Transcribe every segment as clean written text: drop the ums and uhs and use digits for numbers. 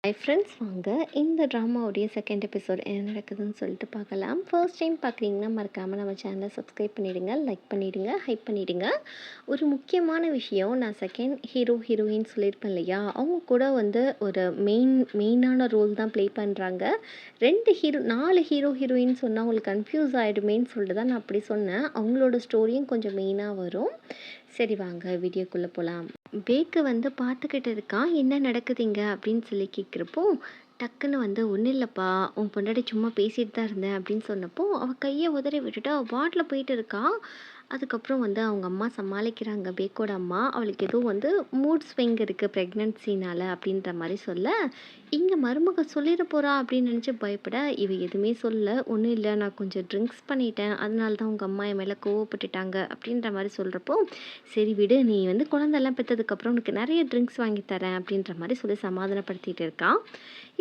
Hi friends, வாங்க இந்த ட்ராமாவுடைய second episode என்ன நடக்குதுன்னு சொல்லிட்டு பார்க்கலாம். ஃபர்ஸ்ட் டைம் பார்க்குறீங்கன்னா மறக்காமல் நம்ம சேனலை சப்ஸ்கிரைப் பண்ணிவிடுங்க, லைக் பண்ணிவிடுங்க, ஹைப் பண்ணிவிடுங்க. ஒரு முக்கியமான விஷயம், நான் செகண்ட் ஹீரோயின் சொல்லியிருப்பேன் இல்லையா, அவங்க கூட வந்து ஒரு மெயினான ரோல் தான் ப்ளே பண்ணுறாங்க. 4 ஹீரோயின் சொன்னால் உங்களுக்கு கன்ஃபியூஸ் ஆகிடுமேன்னு சொல்லிட்டு தான் நான் அப்படி சொன்னேன். அவங்களோட ஸ்டோரியும் கொஞ்சம் மெயினாக வரும். சரி, வாங்க வீடியோக்குள்ளே போகலாம். பேக்கு வந்து பார்த்துக்கிட்டு இருக்கான், என்ன நடக்குதுங்க அப்படின்னு சொல்லி கேட்குறப்போ, டக்குன்னு வந்து ஒன்றும் இல்லைப்பா, உன் பொண்டாட்டி சும்மா பேசிட்டு தான் இருந்தேன் அப்படின்னு சொன்னப்போ, அவள் கையை உதறி விட்டுட்டு அவள் பாட்டில் போயிட்டு இருக்கா. அதுக்கப்புறம் வந்து அவங்க அம்மா சமாளிக்கிறாங்க, பேக்கோட அம்மா. அவளுக்கு ஏதோ வந்து மூட் ஸ்விங் இருக்குது ப்ரெக்னென்சினால் அப்படின்ற மாதிரி சொல்ல, இங்கே மருமக சொல்லிட போகிறா அப்படின்னு நினச்சி பயப்பட, இவ எதுவுமே சொல்ல. ஒன்றும் இல்லை, நான் கொஞ்சம் ட்ரிங்க்ஸ் பண்ணிட்டேன், அதனால தான் உங்கள் அம்மா என் மேலே கோவப்பட்டுட்டாங்க அப்படின்ற மாதிரி சொல்கிறப்போ, சரி விடு, நீ வந்து குழந்தெல்லாம் பெற்றதுக்கப்புறம் உனக்கு நிறைய ட்ரிங்க்ஸ் வாங்கி தரேன் அப்படின்ற மாதிரி சொல்லி சமாதானப்படுத்திட்டு இருக்கான்.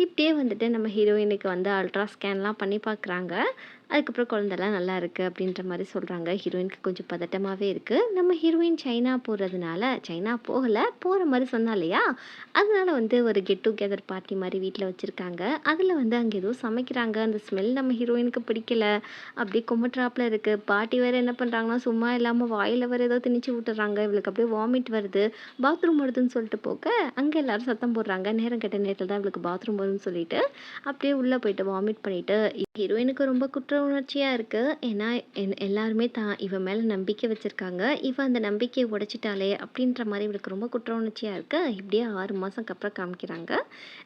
இப்படியே வந்துட்டு நம்ம ஹீரோயினுக்கு வந்து அல்ட்ரா ஸ்கேன்லாம் பண்ணி பார்க்குறாங்க. அதுக்கப்புறம் குழந்தெல்லாம் நல்லா இருக்குது அப்படின்ற மாதிரி சொல்கிறாங்க. ஹீரோயினுக்கு கொஞ்சம் பதட்டமாகவே இருக்குது. நம்ம ஹீரோயின் சைனா போகிறதுனால, சைனா போகலை, போகிற மாதிரி சொன்னா இல்லையா, அதனால வந்து ஒரு கெட் டுகெதர் பார்ட்டி மாதிரி வீட்டில் வச்சுருக்காங்க. அதில் வந்து அங்கே ஏதோ சமைக்கிறாங்க. அந்த ஸ்மெல் நம்ம ஹீரோயினுக்கு பிடிக்கல, அப்படியே குமட்ராப்பில் இருக்குது. பாட்டி வேறு என்ன பண்ணுறாங்கன்னா, சும்மா இல்லாமல் வாயில் வேறு ஏதோ திணிச்சு விட்டுறாங்க. இவளுக்கு அப்படியே வாமிட் வருது, பாத்ரூம் வருதுன்னு சொல்லிட்டு போக, அங்கே எல்லோரும் சத்தம் போடுறாங்க. நேரம் கெட்ட நேரத்தில் தான் இவளுக்கு பாத்ரூம் வரும்னு சொல்லிட்டு அப்படியே உள்ளே போயிட்டு வாமிட் பண்ணிவிட்டு, ஹீரோயினுக்கு ரொம்ப குற்ற உணர்ச்சியாக இருக்குது. ஏன்னா எல்லாருமே இவன் மேலே நம்பிக்கை வச்சுருக்காங்க, இவன் அந்த நம்பிக்கையை உடைச்சிட்டாலே அப்படின்ற மாதிரி இவளுக்கு ரொம்ப குற்ற உணர்ச்சியாக இருக்குது. இப்படியே 6 மாதம்க்கு அப்புறம் காமிக்கிறாங்க.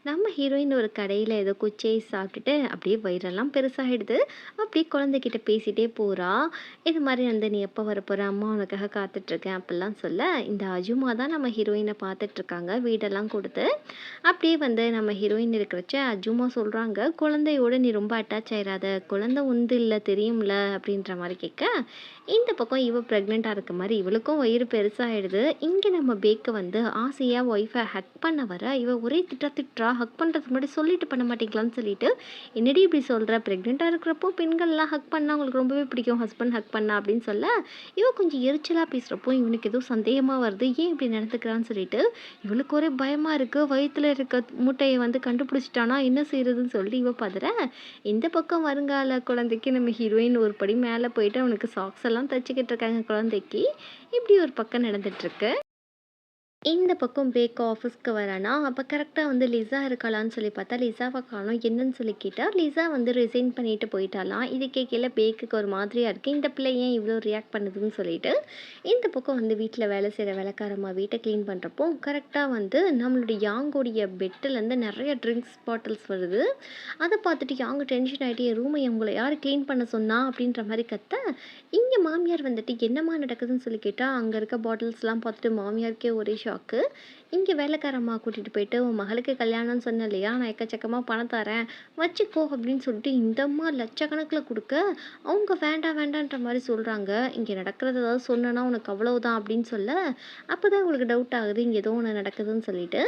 நம்ம ஹீரோயின் ஒரு கடையில் ஏதோ குச்சியை சாப்பிட்டுட்டு அப்படியே வயிறெல்லாம் பெருசாகிடுது. அப்படியே குழந்தைகிட்ட பேசிகிட்டே போகிறா. இது மாதிரி வந்து, நீ எப்போ வரப்போகிற, அம்மா உனக்காக காத்துட்ருக்கேன் அப்படிலாம் சொல்ல, இந்த அஜுமா தான் நம்ம ஹீரோயினை பார்த்துட்ருக்காங்க வீடெல்லாம் கொடுத்து. அப்படியே வந்து நம்ம ஹீரோயின் இருக்கிறச்ச அஜுமா சொல்கிறாங்க, குழந்தையோட நீ ரொம்ப அட்டாச் ஆயிடாத, குழந்தை உந்து இல்லை தெரியும்ல அப்படின்ற மாதிரி கேட்க, இந்த பக்கம் இவ ப்ரெக்னெண்ட்டாக இருக்க மாதிரி இவளுக்கும் வயிறு பெருசாகிடுது. இங்கே நம்ம பேக்கு வந்து ஆசையாக ஒய்ஃபை ஹக் பண்ண வர, இவ ஒரே திட்டா ஹக் பண்ணுறதுக்கு முன்னாடி சொல்லிட்டு பண்ண மாட்டேங்களான்னு சொல்லிட்டு, என்னடி இப்படி சொல்கிற, ப்ரெக்னெண்ட்டாக இருக்கிறப்போ பெண்கள்லாம் ஹக் பண்ணால் அவங்களுக்கு ரொம்பவே பிடிக்கும், ஹஸ்பண்ட் ஹக் பண்ணா அப்படின்னு சொல்ல, இவ கொஞ்சம் எரிச்சலாக பேசுகிறப்போ இவனுக்கு ஏதோ சந்தேகமாக வருது, ஏன் இப்படி நடந்துக்கிறான்னு சொல்லிட்டு இவளுக்கு ஒரே பயமாக இருக்குது. வயிற்றில் இருக்க மூட்டையை வந்து கண்டுபிடிச்சிட்டானா என்ன செய்யறதுன்னு சொல்லி இவ பதற, இந்த பக்கம் வருங்கால குழந்தைக்கு நம்ம ஹீரோயின் ஒரு படி மேலே போயிட்டு அவனுக்கு சாக்ஸ் எல்லாம் தச்சுக்கிட்டு இருக்காங்க குழந்தைக்கு. இப்படி ஒரு பக்கம் நடந்துட்டுருக்கு. இந்த பக்கம் பேக் ஆஃபீஸ்க்கு வரானா, அப்போ கரெக்டாக வந்து லிசா இருக்காளான்னு சொல்லி பார்த்தா, லிசாவை காணோம். என்னன்னு சொல்லி கேட்டால், லிசா வந்து ரிசைன் பண்ணிட்டு போயிட்டாலாம். இது கேட்கல பேக்குக்கு ஒரு மாதிரியாக இருக்குது, இந்த பிள்ளை ஏன் இவ்வளோ ரியாக்ட் பண்ணுதுன்னு சொல்லிட்டு. இந்த பக்கம் வந்து வீட்டில் வேலை செய்கிற வேலைக்காரம்மா வீட்டை க்ளீன் பண்ணுறப்போ, கரெக்டாக வந்து நம்மளுடைய யாங்கோடைய பெட்டிலேருந்து நிறைய ட்ரிங்க்ஸ் பாட்டில்ஸ் வருது. அதை பார்த்துட்டு யாங்க டென்ஷன் ஆகிட்டு, என் ரூமை உங்களை யார் க்ளீன் பண்ண சொன்னா அப்படின்ற மாதிரி கத்த, இங்கே மாமியார் வந்துட்டு என்னம்மா நடக்குதுன்னு சொல்லி கேட்டால், அங்கே இருக்க பாட்டில்ஸ்லாம் பார்த்துட்டு மாமியாருக்கே ஒரே ஷாக்கு. இங்கே வேலைக்காரம்மா கூட்டிகிட்டு போயிட்டு, உன் மகளுக்கு கல்யாணம்னு சொன்ன இல்லையா, நான் எக்கச்சக்கமாக பணம் தரேன் வச்சுக்கோ அப்படின்னு சொல்லிட்டு இந்தம்மா லட்சக்கணக்கில் கொடுக்க, அவங்க வேண்டாம் வேண்டான்ற மாதிரி சொல்கிறாங்க. இங்கே நடக்கிறது ஏதாவது சொன்னேன்னா உனக்கு அவ்வளவுதான் அப்படின்னு சொல்ல, அப்போ தான் உங்களுக்கு டவுட் ஆகுது இங்கே ஏதோ ஒன்று நடக்குதுன்னு சொல்லிட்டு.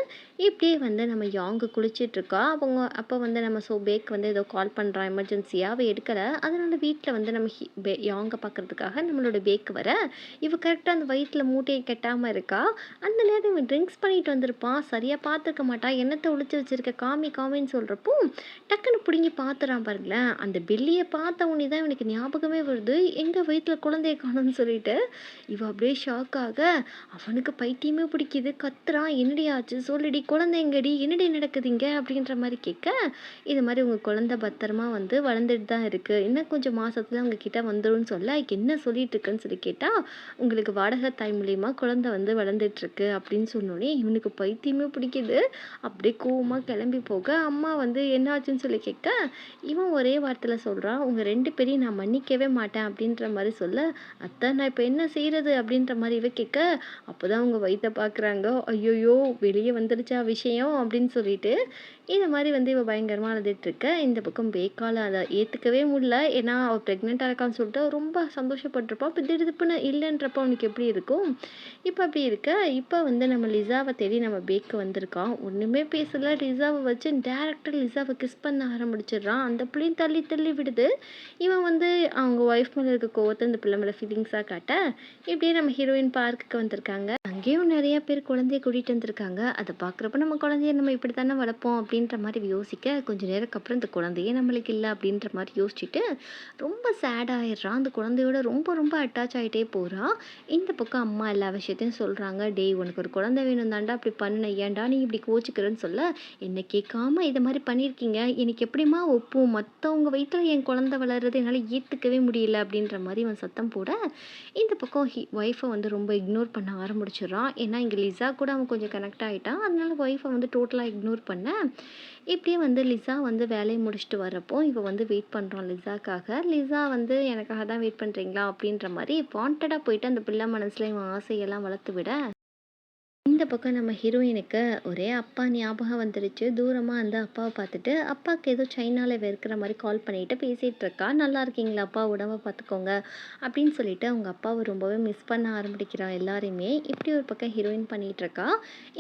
இப்படியே வந்து நம்ம யாங்கு குளிச்சிட்ருக்கா. அவங்க அப்போ வந்து நம்ம பேக் வந்து ஏதோ கால் பண்ணுறான் எமர்ஜென்சியாக, அவள் எடுக்கலை. அதனால் வீட்டில் வந்து நம்ம யாங்கை பார்க்குறதுக்காக நம்மளோட பேக்கு வர, இவ கரெக்டாக அந்த வயிற்றில் மூட்டையை கட்டாமல் இருக்கா. அந்த நேரம் இவன் ட்ரிங்க்ஸ் பண்ணிட்டு வந்திருப்பான், சரியாக பார்த்துருக்க மாட்டான், என்னத்தை ஒழிச்சு வச்சிருக்க, காமி காமின்னு சொல்கிறப்போ டக்குன்னு பிடுங்கி பார்த்துறான் பாருங்களேன். அந்த பெல்லியை பார்த்த உடனே தான் இவனுக்கு ஞாபகமே வருது, எங்கள் வயிற்றில் குழந்தைய காணும்னு சொல்லிட்டு. இவ அப்படியே ஷாக்காக, அவனுக்கு பைத்தியமே பிடிக்குது, கத்துறான், என்னடி ஆச்சு சொல்லிடி, குழந்தை எங்கடி, என்னடி நடக்குதுங்க அப்படின்ற மாதிரி கேட்க, இது மாதிரி உங்கள் குழந்தை பத்திரமா வந்து வளர்ந்துட்டு தான் இருக்குது, இன்னும் கொஞ்சம் மாதத்துல உங்ககிட்ட வந்துடும் சொல்ல, என்ன சொல்லிட்டு இருக்குன்னு சொல்லி கேட்டால், உங்களுக்கு வாடகை தாய் மூலியமாக குழந்தை வந்து வளர்ந்துட்டுருக்கு அப்படின்னு சொன்னோடனே இவனுக்கு பைத்தியமே பிடிக்குது. அப்படியே கோவமாக கிளம்பி போக, அம்மா வந்து என்னாச்சுன்னு சொல்லி கேட்க, இவன் ஒரே வார்த்தையில் சொல்கிறான், உங்கள் 2 பேரையும் நான் மன்னிக்கவே மாட்டேன் அப்படின்ற மாதிரி சொல்ல, அத்தை நான் இப்போ என்ன செய்கிறது அப்படின்ற மாதிரி இவ கேட்க, அப்போ தான் அவங்க வயிற்ற பார்க்குறாங்க. ஐயோயோ வெளியே வந்துடுச்சா விஷயம் அப்படின்னு சொல்லிட்டு. இது மாதிரி வந்து இவள் பயங்கரமாக அழுதுட்டுருக்க. இந்த பக்கம் பேக்கால் அதை ஏற்றுக்கவே முடியல, ஏன்னா அவள் ப்ரெக்னெண்ட்டாக இருக்கான்னு சொல்லிட்டு ரொம்ப சந்தோஷப்பட்டிருப்பான். இப்போ திடுப்புன்னு இல்லைன்றப்போ அவனுக்கு எப்படி இருக்கும். இப்போ அப்படி இருக்க, இப்போ வந்து நம்ம லிசாவை தேடி நம்ம பேக்கு வந்திருக்கான். ஒன்றுமே பேசலை, லிசாவை வச்சு டேரக்டாக லிசாவை கிஸ் பண்ண ஆரம்பிச்சிடுறான். அந்த பிள்ளையும் தள்ளி தள்ளி விடுது. இவன் வந்து அவங்க ஒய்ஃப் மேலே இருக்க கோவத்தை இந்த பிள்ளை மேலே ஃபீலிங்ஸாக காட்ட, இப்படியே நம்ம ஹீரோயின் பார்க்குக்கு வந்திருக்காங்க. அங்கேயும் நெறைய பேர் குழந்தைய கூட்டிட்டு வந்திருக்காங்க. அத பார்க்குறப்ப நம்ம குழந்தைய நம்ம இப்படி தானே வளர்ப்போம் அப்படின்ற மாரி யோசிக்க, கொஞ்ச நேரத்துக்கு அப்புறம் இந்த குழந்தையே நம்மளுக்கு இல்ல அப்படின்ற மாரி யோசிச்சுட்டு, ரொம்ப சேட் ஆயிடுறா. அந்த குழந்தையோட ரொம்ப ரொம்ப அட்டாச் ஆயிட்டே போறா. இந்த பக்கம் அம்மா எல்லா விஷயத்தையும் சொல்றாங்க. "டேய் உனக்கு ஒரு குழந்தை வேணும் தான்டா இப்படி பண்ணுன. ஏன்டா நீ இப்படி கோச்சுக்கிறன்னு" சொல்ல, "என்ன கேட்காம இத மாரி பண்ணியிருக்கீங்க. எனக்கு எப்படிம்மா ஒப்பும்? மத்தவங்க வயித்துல என் குழந்தை வளர்றது என்னால ஏத்துக்கவே முடியல" அப்படின்ற மாரி இவன் சத்தம் போட, இந்த பக்கம் ஒய்ஃபை வந்து ரொம்ப இக்னோர் பண்ண ஆரம்பிச்சிடுறான். ஏன்னா இங்கே லிசா கூட அவன் கொஞ்சம் கனெக்ட் ஆகிட்டான். அதனால ஒய்ஃபை வந்து டோட்டலாக இக்னோர் பண்ண இப்படியே வந்து லிசா வந்து வேலையை முடிச்சுட்டு வரப்போ இவன் வந்து வெயிட் பண்ணுறான் லிசாக்காக. லிசா வந்து எனக்காக தான் வெயிட் பண்ணுறீங்களா அப்படின்ற மாதிரி வாண்டடாக போயிட்டு அந்த பிள்ளை மனசில் இவன் ஆசையெல்லாம் வளர்த்து விட இந்த பக்கம் நம்ம ஹீரோயினுக்கு ஒரே அப்பா ஞாபகம் வந்துடுச்சு. தூரமா அந்த அப்பாவை பார்த்துட்டு, அப்பாவுக்கு ஏதோ சைனால இருக்கிற மாரி கால் பண்ணிட்டு பேசிட்டு இருக்கா. "நல்லா இருக்கீங்களா அப்பா? உடம்ப பார்த்துக்கோங்க" அப்படின்னு சொல்லிட்டு அவங்க அப்பாவை ரொம்பவே மிஸ் பண்ண ஆரம்பிக்கிறா எல்லாரையுமே. இப்படி ஒரு பக்கம் ஹீரோயின் பண்ணிட்டு இருக்கா.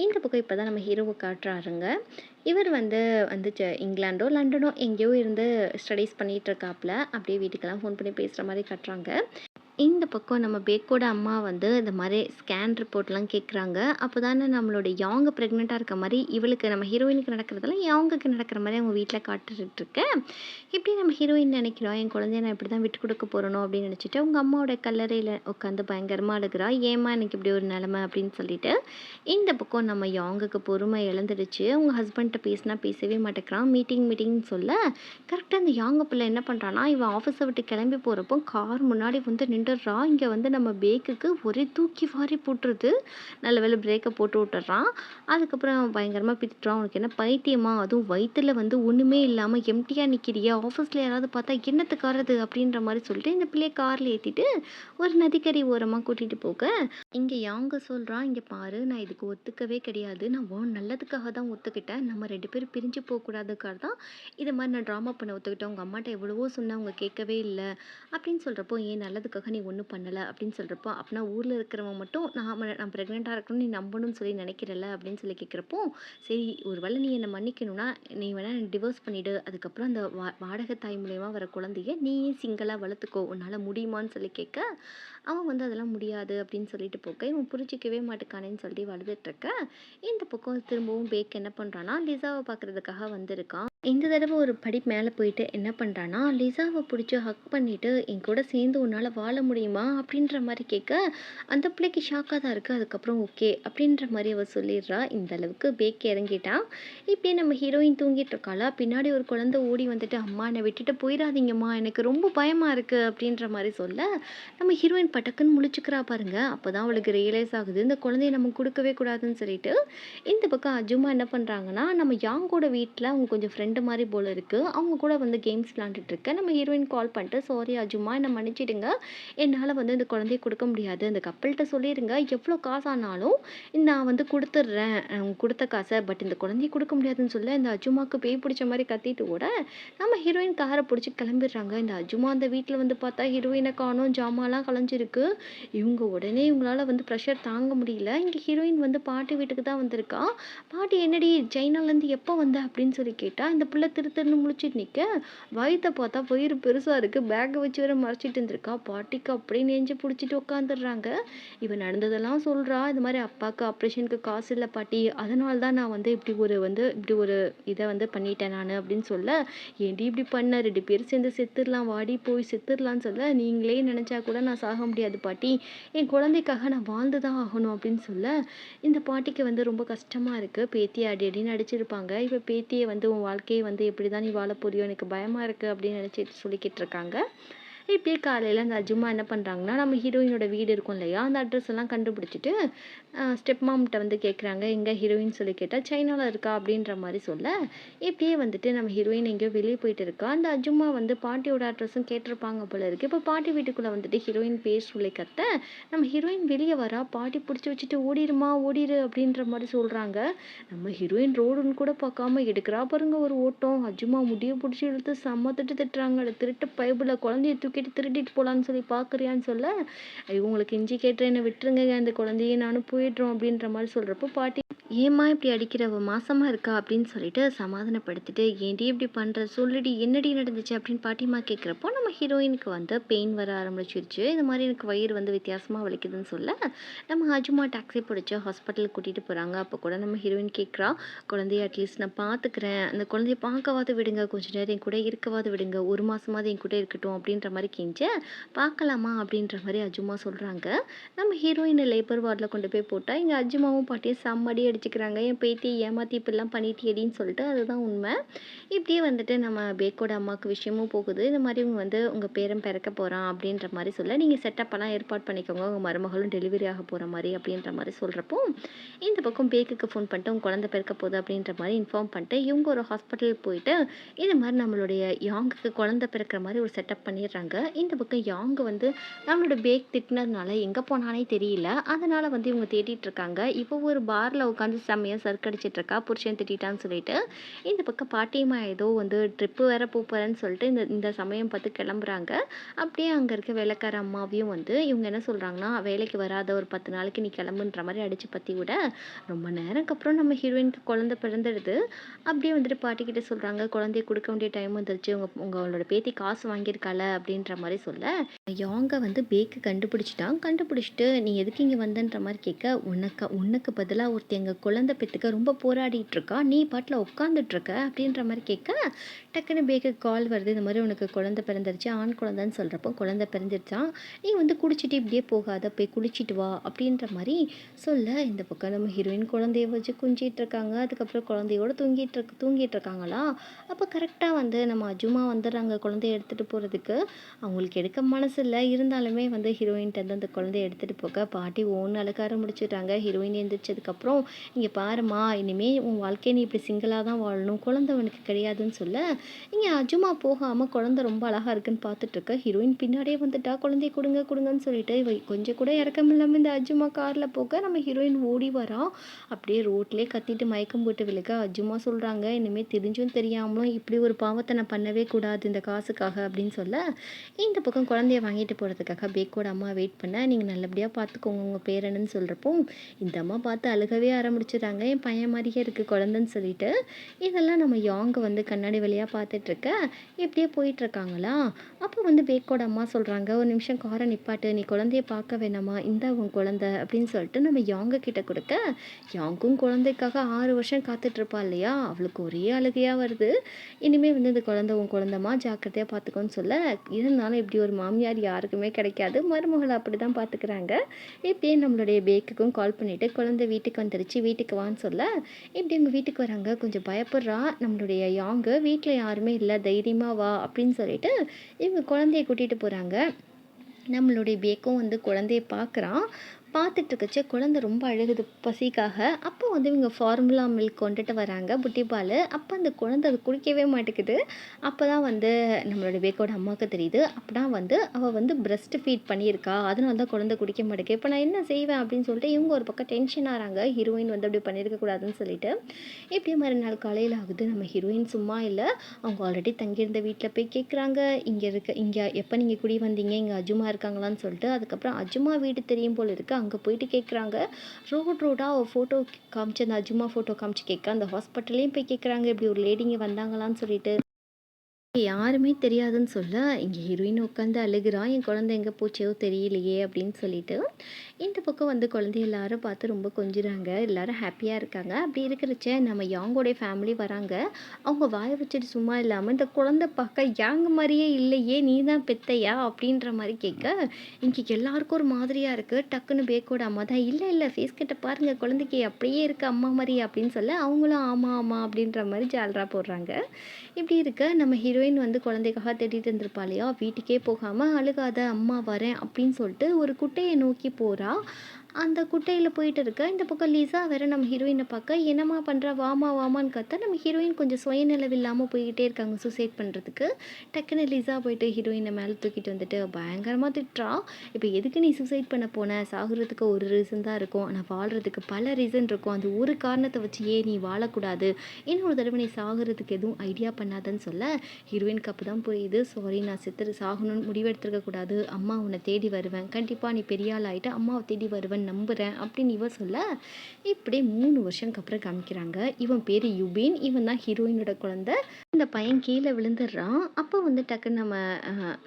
இந்த பக்கம் இப்போ தான் நம்ம ஹீரோவை காட்டுறாருங்க. இவர் வந்து வந்து இங்கிலாண்டோ, லண்டனோ எங்கேயோ இருந்து ஸ்டடீஸ் பண்ணிட்டு இருக்காப்புல. அப்படியே வீட்டுக்கெல்லாம் ஃபோன் பண்ணி பேசுகிற மாதிரி காட்டுறாங்க. இந்த பக்கம் நம்ம பேக்கோட அம்மா வந்து இந்த மாதிரி ஸ்கேன் ரிப்போர்ட்லாம் கேட்குறாங்க. அப்போ தானே நம்மளோட யாங் ப்ரெக்னெண்ட்டாக இருக்க மாதிரி இவளுக்கு நம்ம ஹீரோயினுக்கு நடக்கிறதெல்லாம் யாங்குக்கு நடக்கிற மாதிரி அவங்க வீட்டில் காட்டுட்டுருக்கு. இப்படி நம்ம ஹீரோயின் நினைக்கிறோம் என் குழந்தைய நான் இப்படி தான் விட்டு கொடுக்க போகிறனோ அப்படின்னு நினச்சிட்டு அவங்க அம்மாவோட கல்லறையில் உட்காந்து பயங்கரமாக அழுகிறா. ஏம்மா எனக்கு இப்படி ஒரு நிலமை அப்படின்னு சொல்லிட்டு. இந்த பக்கம் நம்ம யாங்குக்கு பொறுமை இழந்துடுச்சு. அவங்க ஹஸ்பண்ட்ட பேசினா பேசவே மாட்டேங்கிறான். மீட்டிங்னு சொல்ல கரெக்டாக அந்த யாங்க பிள்ளை என்ன பண்ணுறான்னா இவன் ஆஃபீஸை விட்டு கிளம்பி போகிறப்போ கார் முன்னாடி வந்து நின்றுடுறா. இங்கே வந்து நம்ம பேக்குக்கு ஒரே தூக்கி வாரி போட்டுருது. நல்ல வேளை பிரேக்கை போட்டு விட்டுறான். அதுக்கப்புறம் பயங்கரமாக பிடிச்சிட்டான். "உனக்கு என்ன பைத்தியமா? அதுவும் வயிற்றுல வந்து ஒன்றுமே இல்லாமல் எம்டியாக நிற்கிறியா? ஆஃபீஸில் யாராவது பார்த்தா என்னத்துக்காரது?" அப்படின்ற மாதிரி சொல்லிட்டு இந்த பிள்ளையை காரில் ஏற்றிட்டு ஒரு நதிக்கரை ஓரமாக கூட்டிகிட்டு போக இங்கே யாங்க சொல்கிறான், "இங்கே பாரு நான் இதுக்கு ஒத்துக்கவே கிடையாது. நான் உன் நல்லதுக்காக தான் ஒத்துக்கிட்டேன். நம்ம 2 பேரும் பிரிஞ்சு போகக்கூடாதுக்காக தான் இது மாதிரி நான் ட்ராமா பண்ண ஒத்துக்கிட்டேன். உங்கள் அம்மாட்ட எவ்வளவோ சொன்னேன் அவங்க கேட்கவே இல்லை" அப்படின்னு சொல்கிறப்போ, "ஏன் நல்லதுக்காக நீ ஒன்றும் பண்ணலை" அப்படின்னு சொல்கிறப்போ, "அப்படின்னா ஊரில் இருக்கிறவன் மட்டும் நான் ப்ரெக்னெண்ட்டாக இருக்கணும்னு நீ நம்பணும்னு சொல்லி நினைக்கிறல்ல" அப்படின்னு சொல்லி கேட்குறப்போ, "சரி ஒரு வேளை நீ என்னை மன்னிக்கணும்னா நீ வேணால் டிவோர்ஸ் பண்ணிவிடு. அதுக்கப்புறம் அந்த வாடகை தாய் மூலியமாக வர குழந்தைய நீயே சிங்கிளாக வளர்த்துக்கோ. உன்னால் முடியுமான்னு சொல்லி கேட்க அவன் வந்து அதெல்லாம் முடியாது அப்படின்னு சொல்லிட்டு போக இவன் புரிஞ்சிக்கவே மாட்டேக்கானேன்னு சொல்லி வளர்த்துட்ருக்க. இந்த பக்கம் திரும்பவும் பேக் என்ன பண்ணுறான்னா லிசாவை பார்க்குறதுக்காக வந்திருக்கான். இந்த தடவை ஒரு படி மேலே போயிட்டு என்ன பண்ணுறான்னா லிசாவை பிடிச்சி ஹக் பண்ணிவிட்டு என் கூட சேர்ந்து உன்னால் வாழ முடியுமா அப்படின்ற மாதிரி கேட்க அந்த பிள்ளைக்கு ஷாக்காக தான் இருக்குது. அதுக்கப்புறம் ஓகே அப்படின்ற மாதிரி அவள் சொல்லிடுறா. இந்த அளவுக்கு பேக் இறங்கிட்டான். இப்படியே நம்ம ஹீரோயின் தூங்கிட்டு இருக்காளா. பின்னாடி ஒரு குழந்தை ஓடி வந்துட்டு, "அம்மா என்னை விட்டுட்டு போயிடாதீங்கம்மா, எனக்கு ரொம்ப பயமாக இருக்குது" அப்படின்ற மாதிரி சொல்ல நம்ம ஹீரோயின் பட்டக்குன்னு முழிச்சுக்கிறா பாருங்க. அப்போ தான் அவளுக்கு ரியலைஸ் ஆகுது இந்த குழந்தைய நம்ம கொடுக்கவே கூடாதுன்னு சொல்லிட்டு. இந்த பக்கம் அஜுமா என்ன பண்ணுறாங்கன்னா நம்ம யாங்கோட வீட்டில் அவங்க கொஞ்சம் ஃப்ரெண்டு மாதிரி போல் இருக்குது. அவங்க கூட வந்து கேம்ஸ் விளாண்டுட்டு இருக்க நம்ம ஹீரோயின் கால் பண்ணிட்டு, "சாரி அஜுமா என்னை மன்னிச்சிடுங்க. என்னால் வந்து இந்த குழந்தைய கொடுக்க முடியாது. அந்த கப்பல்கிட்ட சொல்லிடுங்க எவ்வளோ காசு ஆனாலும் நான் வந்து கொடுத்துட்றேன் அவங்க கொடுத்த காசை. பட் இந்த குழந்தைய கொடுக்க முடியாதுன்னு சொல்ல இந்த அஜுமாவுக்கு பேய் பிடிச்ச மாதிரி கத்திட்டு கூட நம்ம ஹீரோயின் காரை பிடிச்சி கிளம்பிடுறாங்க. இந்த அஜுமா அந்த வீட்டில் வந்து பார்த்தா ஹீரோயினை காணோம், ஜாமான்லாம் கலைஞ்சிருக்கு. இவங்க உடனே இவங்களால வந்து ப்ரெஷர் தாங்க முடியல. இங்கே ஹீரோயின் வந்து பாட்டி வீட்டுக்கு தான் வந்திருக்கா. பாட்டி, "என்னடி சைனாலேருந்து எப்போ வந்த?" அப்படின்னு சொல்லி கேட்டா இந்த பிள்ளை திரு திருன்னு முழிச்சிட்டு நிற்க வயிற்ற பார்த்தா வயிறு பெருசாக இருக்குது. பேக்கை வச்சு வேற மறைச்சிட்டு இருந்திருக்கா. பாட்டிக்கு அப்படியே நெஞ்சு பிடிச்சிட்டு உட்காந்துடுறாங்க. இவன் நடந்ததெல்லாம் சொல்கிறா. இது மாதிரி அப்பாவுக்கு ஆப்ரேஷனுக்கு காசு இல்லை பாட்டி, அதனால தான் நான் வந்து இப்படி ஒரு இதை வந்து பண்ணிட்டேன் நான் அப்படின்னு சொல்ல, "ஏன்டி இப்படி பண்ண? 2 பேரும் சேர்ந்து செத்துடலாம், வாடி போய் செத்துடலான்னு" சொல்ல, "நீங்களே நினச்சா கூட நான் சாக முடியாது பாட்டி. என் குழந்தைக்காக நான் வாழ்ந்து தான் ஆகணும்" அப்படின்னு சொல்ல இந்த பாட்டிக்கு வந்து ரொம்ப கஷ்டமாக இருக்குது. பேத்தியை அடி அடின்னு அடிச்சிருப்பாங்க. இப்போ பேத்தியை வந்து உன் வாழ்க்கையை வந்து எப்படி தான் நீ வாழ போறியோ எனக்கு பயமாக இருக்குது அப்படின்னு நினச்சிட்டு சொல்லிக்கிட்டு இருக்காங்க. இப்படியே காலையில் அந்த அஜுமா என்ன பண்ணுறாங்கன்னா நம்ம ஹீரோயினோட வீடு இருக்கும் இல்லையா அந்த அட்ரஸ் எல்லாம் கண்டுபிடிச்சிட்டு ஸ்டெப் மாம்கிட்ட வந்து கேட்குறாங்க எங்கே ஹீரோயின் சொல்லி கேட்டால் சைனாவில் இருக்கா அப்படின்ற மாதிரி சொல்ல இப்படியே வந்துட்டு நம்ம ஹீரோயின் எங்கேயோ வெளியே போயிட்டு இருக்கா. அந்த அஜுமா வந்து பாட்டியோட அட்ரஸும் கேட்டிருப்பாங்க போல இருக்குது. இப்போ பாட்டி வீட்டுக்குள்ளே வந்துட்டு ஹீரோயின் பேர் சொல்லி கத்த நம்ம ஹீரோயின் வெளியே வரா. பாட்டி பிடிச்சி வச்சுட்டு "ஓடிடுமா ஓடிடு" அப்படின்ற மாதிரி சொல்கிறாங்க. நம்ம ஹீரோயின் ரோடுன்னு கூட பார்க்காம எடுக்கிறா பாருங்க ஒரு ஓட்டம். அஜுமா முடிய பிடிச்சி இழுத்து செம்ம திட்டுறாங்க. "திருட்டு பைபிள குழந்தைய தூக்கி தூக்கிட்டு திருடிட்டு போகலான்னு சொல்லி பார்க்குறியான்னு சொல்ல, உங்களுக்கு இஞ்சி கேட்டுற என்னை விட்டுருங்க, அந்த குழந்தைய நானும் போயிடுறோம் அப்படின்ற மாதிரி சொல்கிறப்போ பாட்டி ஏம்மா இப்படி அடிக்கிற, அவ மாசமா இருக்கா அப்படின்னு சொல்லிட்டு சமாதானப்படுத்திட்டு, ஏன்டி இப்படி பண்ற, சொல்லுடி என்னடி நடந்துச்சு அப்படின்னு பாட்டிமா கேட்குறப்போ நம்ம ஹீரோயினுக்கு வந்து பெயின் வர ஆரம்பிச்சிருச்சு. இந்த மாதிரி எனக்கு வயிறு வந்து வித்தியாசமாக வலிக்குதுன்னு சொல்ல நம்ம அஜுமா டாக்ஸி பிடிச்சி ஹாஸ்பிட்டலுக்கு கூட்டிகிட்டு போகிறாங்க. அப்போ கூட நம்ம ஹீரோயின் கேட்குறா, குழந்தைய அட்லீஸ்ட் நான் பார்த்துக்கிறேன், அந்த குழந்தைய பார்க்கவாது விடுங்க, கொஞ்ச நேரம் என் கூட இருக்கவாது விடுங்க, ஒரு மாதமாவது என் கூட இருக்கட்டும் அப்படின்ற மாதிரி கெஞ்ச, பார்க்கலாமா அப்படின்ற மாதிரி அஜுமா சொல்கிறாங்க. நம்ம ஹீரோயினை லேபர் வார்டில் கொண்டு போய் போட்டால் இங்கே அஜுமாவும் பாட்டியும் செம்மடி அடிச்சுக்கிறாங்க. என் பேத்தியை ஏமாற்றி இப்படிலாம் பண்ணிட்டியடின்னு சொல்லிட்டு. அதுதான் உண்மை. இப்படியே வந்துட்டு நம்ம பேக்கோட அம்மாவுக்கு விஷயமும் போகுது. இந்த மாதிரி இவங்க வந்து உங்கள் பேரன் பிறக்க போகிறான் அப்படின்ற மாதிரி சொல்ல, நீங்கள் செட்டப்பெல்லாம் ஏற்பாடு பண்ணிக்கோங்க, உங்கள் மருமகளும் டெலிவரி ஆக போகிற மாதிரி அப்படின்ற மாதிரி சொல்கிறப்போ, இந்த பக்கம் பேக்குக்கு ஃபோன் பண்ணிட்டு உங்கள் குழந்தை பிறக்க போகுது அப்படின்ற மாதிரி இன்ஃபார்ம் பண்ணிட்டு இவங்க ஒரு ஹாஸ்பிட்டலுக்கு போயிட்டு இந்த மாதிரி நம்மளுடைய யாங்குக்கு குழந்தை பிறக்கிற மாதிரி ஒரு செட்டப் பண்ணிடுறாங்க. இந்த பக்கம் யாங்கு வந்து நம்மளோட பேக் திட்டினதுனால எங்கே போனானே தெரியல. அதனால் வந்து இவங்க தேடிட்டு இருக்காங்க. இப்போ ஒரு பாரில் உட்காந்து செம்மையாக சறுக்கடிச்சிட்டு இருக்கா, புருஷன் திட்டான்னு சொல்லிட்டு. இந்த பக்கம் பாட்டியம்மா ஏதோ வந்து ட்ரிப்பு வேற போகிறேன்னு சொல்லிட்டு இந்த இந்த சமயம் பார்த்து கிளம்புறாங்க. அப்படியே அங்கே இருக்க வேலைக்கார அம்மாவையும் வந்து இவங்க என்ன சொல்கிறாங்கன்னா, வேலைக்கு வராத ஒரு 10 நாளைக்கு நீ கிளம்புன்ற மாதிரி அடித்து பற்றி விட, ரொம்ப நேரம்க்கு அப்புறம் நம்ம ஹீரோயினுக்கு குழந்தை பிறந்துடுது. அப்படியே வந்துட்டு பாட்டிக்கிட்ட சொல்கிறாங்க, குழந்தைய கொடுக்க வேண்டிய டைம் வந்துருச்சு, உங்களோட பேத்தி காசு வாங்கியிருக்கால அப்படின்ற மாதிரி சொல்ல, யாங்க வந்து பேக்கு கண்டுபிடிச்சிட்டு நீ எதுக்கு இங்கே வந்தன்ற மாதிரி கேட்க, உனக்கு பதிலாக ஒருத்தி எங்கள் குழந்தை பெற்றுக்க ரொம்ப போராடிட்டு இருக்கா, நீ பாட்டில் உட்காந்துட்ருக்க அப்படின்ற மாதிரி கேட்க, டக்குன்னு பேக்கு கால் வருது, இந்த மாதிரி உனக்கு குழந்தை பிறந்துருச்சு, ஆண் குழந்தைன்னு சொல்கிறப்போ குழந்தை பிறந்துருச்சான், நீ வந்து குடிச்சிட்டு இப்படியே போகாத, போய் குளிச்சிட்டு வா அப்படின்ற மாதிரி சொல்ல, இந்த பக்கம் நம்ம ஹீரோயின் குழந்தைய வச்சு குஞ்சிட்டு இருக்காங்க. அதுக்கப்புறம் குழந்தையோட தூங்கிட்டு இருக்காங்களா. அப்போ கரெக்டாக வந்து நம்ம அஜுமா வந்துடுறாங்க குழந்தைய எடுத்துகிட்டு போகிறதுக்கு. அவங்களுக்கு எடுக்க மனசு இல்லை, இருந்தாலுமே வந்து ஹீரோயின்ட்டு வந்து அந்த குழந்தைய எடுத்துகிட்டு போக பாட்டி ஓன்னு அழுக ஆரம்பிச்சிடுறாங்க. ஹீரோயின் எழுந்திரிச்சதுக்கப்புறம், இங்கே பாருமா, இனிமேல் உன் வாழ்க்கையை நீ இப்படி சிங்கிளாக தான் வாழணும், குழந்தை உனக்கு கிடையாதுன்னு சொல்ல, இங்கே அஜுமா போகாமல் குழந்தை ரொம்ப அழகாக இருக்குன்னு பார்த்துட்ருக்க ஹீரோயின் பின்னாடியே வந்துட்டா, குழந்தைய கொடுங்கன்னு சொல்லிட்டு. இவ கொஞ்சம் கூட இறக்கம் இல்லாமல் இந்த அஜுமா காரில் போக நம்ம ஹீரோயின் ஓடி வரா. அப்படியே ரோட்லேயே கத்திட்டு மயக்கம் போட்டு விழுக அஜுமா சொல்கிறாங்க, இனிமேல் தெரிஞ்சும் தெரியாமலும் இப்படி ஒரு பாவத்தை நான் பண்ணவே கூடாது இந்த காசுக்காக அப்படின்னு சொல்ல, இந்த பக்கம் குழந்தைய வாங்கிட்டு போகிறதுக்காக பேக்கோட அம்மா வெயிட் பண்ண, நீங்கள் நல்லபடியாக பார்த்துக்கோங்க உங்கள் பேரன்னு சொல்கிறப்போ இந்த அம்மா பார்த்து அழுகவே ஆரம்பிச்சிடுறாங்க. என் பையன் மாதிரியே இருக்குது குழந்தைன்னு சொல்லிட்டு. இதெல்லாம் நம்ம யாங்க வந்து கண்ணாடி வழியாக பார்த்துட்ருக்க இப்படியே போயிட்டுருக்காங்களா. அப்போ வந்து பேக்கோட அம்மா சொல்கிறாங்க, ஒரு நிமிஷம் காரை நிப்பாட்டு, நீ குழந்தைய பார்க்க வேணாமா, இந்த உன் குழந்தை அப்படின்னு சொல்லிட்டு நம்ம யாங்க கிட்ட கொடுக்க, யாங்கும் குழந்தைக்காக 6 வருஷம் காத்துட்ருப்பா இல்லையா, அவளுக்கு ஒரே அழுகையாக வருது. இனிமேல் வந்து இந்த குழந்தை உன் குழந்தைமா, ஜாக்கிரதையாக பார்த்துக்கோன்னு சொல்ல, இருந்தாலும் இப்படி ஒரு மாமியார் யாருக்குமே கிடைக்காது, மருமகளை அப்படி தான் பார்த்துக்கிறாங்க. இப்படியே நம்மளுடைய பேக்குக்கும் கால் பண்ணிவிட்டு குழந்தை வீட்டுக்கு வந்துடுச்சு, வீட்டுக்கு வான்னு சொல்ல, இப்படி எங்கள் வீட்டுக்கு வராங்க. கொஞ்சம் பயப்படுறா நம்மளுடைய யாங்கு, வீட்டில் யாருமே இல்லை, தைரியமாக வா அப்படின்னு சொல்லிட்டு இவங்க குழந்தைய கூட்டிகிட்டு போகிறாங்க. நம்மளுடைய பேக்கும் வந்து குழந்தைய பார்க்குறான். பார்த்துட்ருக்கச்சே குழந்தை ரொம்ப அழுகுது பசிக்காக. அப்போ வந்து இவங்க ஃபார்முலா மில்க் கொண்டுட்டு வராங்க, புட்டி பால். அப்போ அந்த குழந்தை அது குடிக்கவே மாட்டேங்குது. அப்போ தான் வந்து நம்மளோட பேக்கோட அம்மாவுக்கு தெரியுது, அப்போனா வந்து அவள் வந்து பிரஸ்ட் ஃபீட் பண்ணியிருக்கா, அதனால தான் குழந்தை குடிக்க மாட்டேங்குது. இப்போ நான் என்ன செய்வேன் அப்படின்னு சொல்லிட்டு இவங்க ஒரு பக்கம் டென்ஷன் ஆகிறாங்க, ஹீரோயின் வந்து அப்படி பண்ணியிருக்கக்கூடாதுன்னு சொல்லிட்டு. இப்படியே மறுநாள் காலையில் ஆகுது. நம்ம ஹீரோயின் சும்மா இல்லை, அவங்க ஆல்ரெடி தங்கியிருந்த வீட்டில் போய் கேட்குறாங்க, இங்கே எப்போ நீங்கள் குடி வந்தீங்க, இங்கே அஜுமா இருக்காங்களான்னு சொல்லிட்டு. அதுக்கப்புறம் அஜுமா வீடு தெரியும் போல் இருக்குது, அங்கே போயிட்டு கேட்குறாங்க. ரோடாக ஒரு ஃபோட்டோ காமிச்சு, அந்த அஜுமா ஃபோட்டோ காமிச்சு கேட்க, அந்த ஹாஸ்பிட்டல்லையும் போய் கேட்குறாங்க, இப்படி ஒரு லேடிங்க வந்தாங்களான்னு சொல்லிட்டு. யாருமே தெரியாதுன்னு சொல்ல, இங்கே ஹீரோயின் உட்காந்து அழுகிறா, என் குழந்தை எங்கே போச்சோ தெரியலையே அப்படின்னு சொல்லிட்டு. இந்த பக்கம் வந்து குழந்தைய எல்லாரும் பார்த்து ரொம்ப கொஞ்சுறாங்க, எல்லாரும் ஹாப்பியாக இருக்காங்க. அப்படி இருக்கிறச்ச நம்ம யாங்கோடைய ஃபேமிலி வராங்க. அவங்க வாயை வச்சுட்டு சும்மா இல்லாமல், இந்த குழந்தை பார்க்க யாங்க மாதிரியே இல்லையே, நீ தான் பெத்தையா அப்படின்ற மாதிரி கேட்க, இங்கே எல்லாருக்கும் ஒரு மாதிரியாக இருக்குது. டக்குன்னு பேக்கோட அம்மா தான், இல்லை ஃபேஸ் கிட்ட பாருங்கள், குழந்தைக்கு அப்படியே இருக்குது அம்மா மாதிரி அப்படின்னு சொல்ல, அவங்களும் ஆமாம் அப்படின்ற மாதிரி ஜாலரா போடுறாங்க. இப்படி இருக்க நம்ம ஹீரோயின் வந்து குழந்தைக்காக தேடிட்டு இருந்திருப்பா இல்லையா, வீட்டுக்கே போகாமல் அழுகாத அம்மா வரேன் அப்படின்னு சொல்லிட்டு ஒரு குட்டையை நோக்கி போகிறா. அந்த குட்டையில் போயிட்டு இருக்க இந்த பக்கம் லிசா வேற நம்ம ஹீரோயினை பார்க்க என்னம்மா பண்ணுற வாமா வாமான்னு கத்த நம்ம ஹீரோயின் கொஞ்சம் சுயநிலவு இல்லாமல் போய்கிட்டே இருக்காங்க சூசைட் பண்ணுறதுக்கு. டக்குன்னு லிசா போயிட்டு ஹீரோயினை மேலே தூக்கிட்டு வந்துட்டு பயங்கரமாக திட்டுறா. இப்போ எதுக்கு நீ சூசைட் பண்ண போன? சாகுறதுக்கு ஒரு ரீசன் தான் இருக்கும், ஆனால் வாழ்கிறதுக்கு பல ரீசன் இருக்கும். அந்த ஒரு காரணத்தை வச்சு ஏன் நீ வாழக்கூடாது? இன்னொரு தடவை நீ சாகுறதுக்கு எதுவும் ஐடியா பண்ணாதன்னு சொல்ல ஹீரோயினுக்கு அப்போ தான் புரியுது. சாரி, நான் சாகணும்னு முடிவெடுத்துருக்க கூடாது. அம்மா உன்னை தேடி வருவேன், கண்டிப்பாக நீ பெரிய ஆள் ஆகிட்டு அம்மாவை தேடி வருவேன் நம்புகிறேன் அப்படின்னு இவ சொல்ல இப்படியே 3 வருஷத்துக்கு அப்புறம் காமிக்கிறாங்க. இவன் பேர் யுபின், இவன் தான் ஹீரோயினோட குழந்தை. இந்த பையன் கீழே விழுந்துடுறான். அப்போ வந்து டக்குன்னு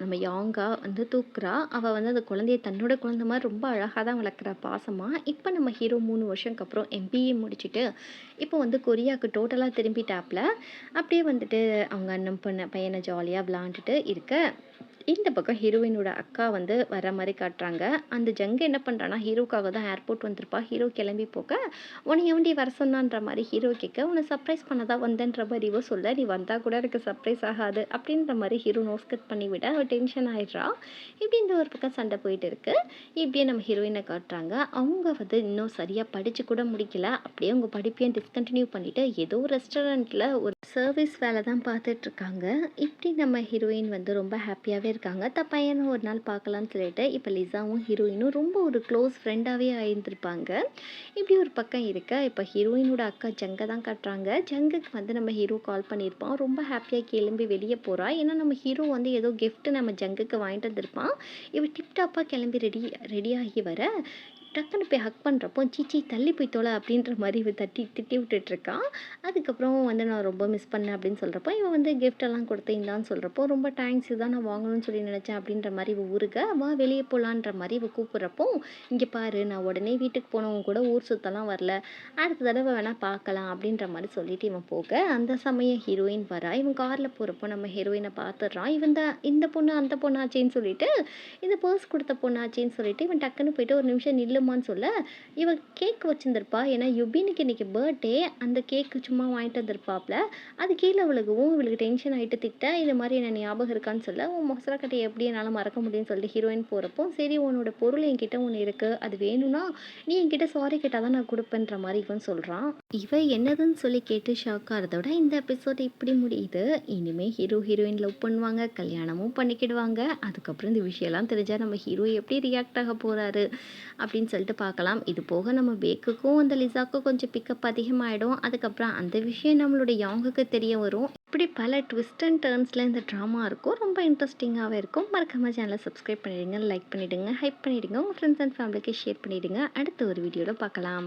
நம்ம யாங்கா வந்து தூக்குறா. அவள் வந்து அந்த குழந்தைய தன்னோட குழந்தை மாதிரி ரொம்ப அழகாக தான் வளர்க்குறா பாசமாக. இப்போ நம்ம ஹீரோ 3 வருஷத்துக்கு அப்புறம் எம்பிஏ முடிச்சுட்டு இப்போ வந்து கொரியாவுக்கு டோட்டலாக திரும்பிட்டாப்புல. அப்படியே வந்துட்டு அவங்க அண்ணன் பையனை ஜாலியாக விளாண்டுட்டு இருக்க இந்த பக்கம் ஹீரோயினோட அக்கா வந்து வர மாதிரி காட்டுறாங்க. அந்த ஜங்கு என்ன பண்ணுறான்னா ஹீரோக்காக தான் ஏர்போர்ட் வந்திருப்பா. ஹீரோ கிளம்பி போக உன்னை எவண்டி வர சொன்னான்ற மாதிரி ஹீரோ கேட்க உன்னை சர்ப்ரைஸ் பண்ணதான் வந்தேன்ற மாதிரி இவ சொல்ல நீ வந்தால் கூட எனக்கு சர்ப்ரைஸ் ஆகாது அப்படின்ற மாதிரி ஹீரோ நோஸ்கட் பண்ணிவிட அவள் டென்ஷன் ஆகிடுறா. இப்படி இந்த ஒரு பக்கம் சண்டை போயிட்டு இருக்கு. இப்படியே நம்ம ஹீரோயினை காட்டுறாங்க. அவங்க வந்து இன்னும் சரியாக படித்து கூட முடிக்கல. அப்படியே அவங்க படிப்பையும் டிஸ்கண்டினியூ பண்ணிவிட்டு ஏதோ ரெஸ்டாரண்ட்டில் ஒரு சர்வீஸ் வேலை தான் பார்த்துட்ருக்காங்க. இப்படி நம்ம ஹீரோயின் வந்து ரொம்ப ஹாப்பியாகவே இருக்காங்க. பையனை ஒரு நாள் பார்க்கலான்னு சொல்லிட்டு இப்போ லிசாவும் ஹீரோயினும் ரொம்ப ஒரு க்ளோஸ் ஃப்ரெண்டாகவே ஆயிருந்திருப்பாங்க. இப்படி ஒரு பக்கம் இருக்க இப்போ ஹீரோயினோட அக்கா ஜங்கை தான் காட்டுறாங்க. ஜங்குக்கு வந்து நம்ம ஹீரோ கால் பண்ணியிருப்பான். ரொம்ப ஹாப்பியாக கிளம்பி வெளியே போகிறா. ஏன்னா நம்ம ஹீரோ வந்து ஏதோ கிஃப்ட் நம்ம ஜங்குக்கு வாங்கிட்டு வந்திருப்பான். இவள் டிப்டாப்பாக கிளம்பி ரெடியாகி வர டக்குன்னு போய் ஹக் பண்ணுறப்போ சீச்சி தள்ளி போய் தொலை அப்படின்ற மாதிரி இவன் திட்டி விட்டுட்ருக்கான். அதுக்கப்புறம் வந்து நான் ரொம்ப மிஸ் பண்ணேன் அப்படின்னு சொல்கிறப்போ இவன் வந்து கிஃப்டெல்லாம் கொடுத்தீங்களான்னு சொல்கிறப்போ ரொம்ப தேங்க்ஸ், இதுதான் நான் வாங்கணும்னு சொல்லி நினச்சேன் அப்படின்ற மாதிரி இவ ஊருக வா வெளியே போகலான்ற மாதிரி இவ கூப்பிட்றப்போ இங்கே பாரு நான் உடனே வீட்டுக்கு போனவங்க கூட ஊர் சுத்தலாம் வரல, அடுத்த தடவை வேணால் பார்க்கலாம் அப்படின்ற மாதிரி சொல்லிட்டு இவன் போக அந்த சமயம் ஹீரோயின் வரா. இவன் காரில் போகிறப்போ நம்ம ஹீரோயினை பார்த்துடுறான். இவன் இந்த பொண்ணு அந்த பொண்ணாச்சேன்னு சொல்லிட்டு இந்த பர்ஸ் கொடுத்த பொண்ணாச்சேன்னு சொல்லிட்டு இவன் டக்குன்னு போயிட்டு ஒரு நிமிஷம் நில்லுமான்னு சொல்ல இவள் கேக் வச்சுருந்துருப்பா. ஏன்னா யுபினுக்கு இன்றைக்கி பர்த்டே, அந்த கேக்கு சும்மா வாங்கிட்டு வந்திருப்பாப்ல. அது கீழே விழுகவும் இவளுக்கு டென்ஷன் ஆகிட்டு திட்ட இது மாதிரி என்ன ஞாபகம் இருக்கான்னு சொல்ல உன் மொசரக்கட்டையை எப்படி என்னால் மறக்க முடியும்னு சொல்லிட்டு ஹீரோயின் போகிறப்போ சரி உன்னோட பொருள் என்கிட்ட ஒன்று இருக்குது, அது வேணும்னா நீ என்கிட்ட சாரி கேட்டால் தான் நான் கொடுப்பேன்ற மாதிரி இவன் சொல்கிறான். இவன் என்னதுன்னு சொல்லி கேட்டு ஷாக் ஆகிறதோட இந்த எபிசோட் இப்படி முடியுது. இனிமேல் ஹீரோயின் லவ் பண்ணுவாங்க, கல்யாணமும் பண்ணிக்கிடுவாங்க. அதுக்கப்புறம் இந்த விஷயம்லாம் தெரிஞ்சால் நம்ம ஹீரோ எப்படி ரியாக்ட் ஆக போகிறாரு அப்படின்னு சொல்லிட்டு பார்க்கலாம். இது போக நம்ம பேக்குக்கும் அந்த லிசாக்கும் கொஞ்சம் பிக்கப் அதிகமாகிடும். அதுக்கப்புறம் அந்த விஷயம் நம்மளுடைய யாங்குக்கு தெரிய வரும். இப்படி பல ட்விஸ்ட் அண்ட் டர்ன்ஸில் இந்த ட்ராமா இருக்கும். ரொம்ப இன்ட்ரெஸ்டிங்காகவே இருக்கும். மறக்காம சேனலை சப்ஸ்கிரைப் பண்ணிவிடுங்க, லைக் பண்ணிவிடுங்க, ஹைப் பண்ணிவிடுங்க, உங்கள் ஃப்ரெண்ட்ஸ் அண்ட் ஃபேமிலிக்கு ஷேர் பண்ணிவிடுங்க. அடுத்த ஒரு வீடியோவில் பார்க்கலாம்.